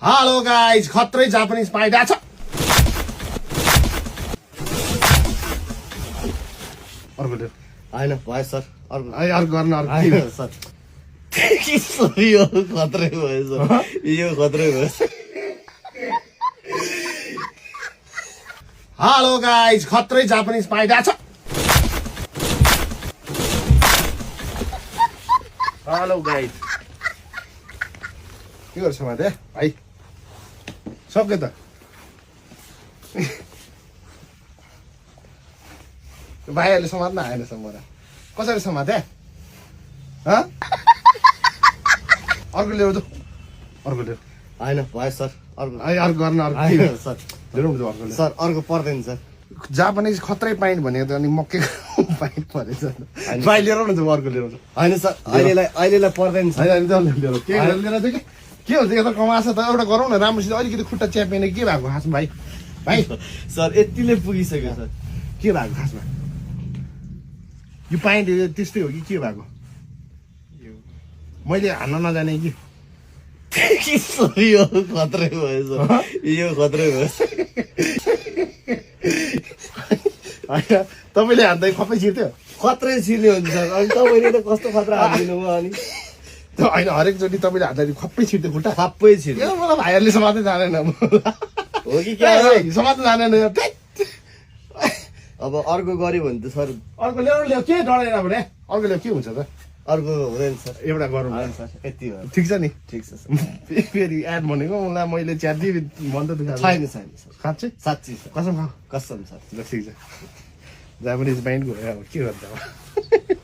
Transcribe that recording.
Hello guys खत्रै Japanese पाइरहेछ अर्को ल्याऊ होइन भयो सर अर्को अर्को गर्न अर्को होइन सर यो खत्रै भयो सर यो खत्रै भयो हेलो गाइज खत्रै जापानिज पाइरहेछ हेलो गाइज के गर्छ माथे भाइ सक्यो त भाइहरूले समात्न आएन मलाई कसरी समाते अर्को ल्याउ त अर्को ल्याउ होइन भयो सर अर्को अर्को गर्न अर्को होइन सर ल्याउ न अर्को ल्याउ सर अर्को पर्दैन सर जापानिज खत्रै पाइन्ट भनेको त अनि मकै पाइन्ट परेछ भाइ लिएर न अर्को लिएर होइन सर अहिलेलाई पर्दैन सर के लिएर चाहिँ के हुन्छ यता कमास त एउटा गरौँ न राम्रोसित अलिकति खुट्टा च्यापेन के भएको खासमा भाइ भाइ सर यतिले पुगिसक्यो सर के भएको खासमा यो पाइन्ट त्यस्तै हो कि के भएको मैले हान्न नजाने कि यो खत्रै भयो सर यो खत्रै भयो होइन तपाईँले हान्दा खप्पै छिर्थ्यो खत्रै छिर्ने हुन्छ सर अनि तपाईँले त कस्तो खतरा हालिदिनु भयो अनि होइन हरेकचोटि तपाईँले हान्दाखेरि खप्पै छिर्थ्यो खुट्टा सबै छिर्ने मलाई भाइहरूले समात्दै जानेन हो कि क्या हो? समात्नु जानेन अब अर्को गऱ्यो भने त सर अर्को ल्याउ के डराएर भने अर्को ल्याउ के हुन्छ त अर्को हुँदैन सर एउटा गरौँ होइन सर यति हो ठिक छ नि ठिक छ सर फेरि एड भनेको उसलाई मैले च्याति भन्छ त छैन छैन सर साँच्चै साँच्ची सर कसम खाऊ कसम सर ल ठिक छ जापानिज बाइन्ड गयो अब के गर्दा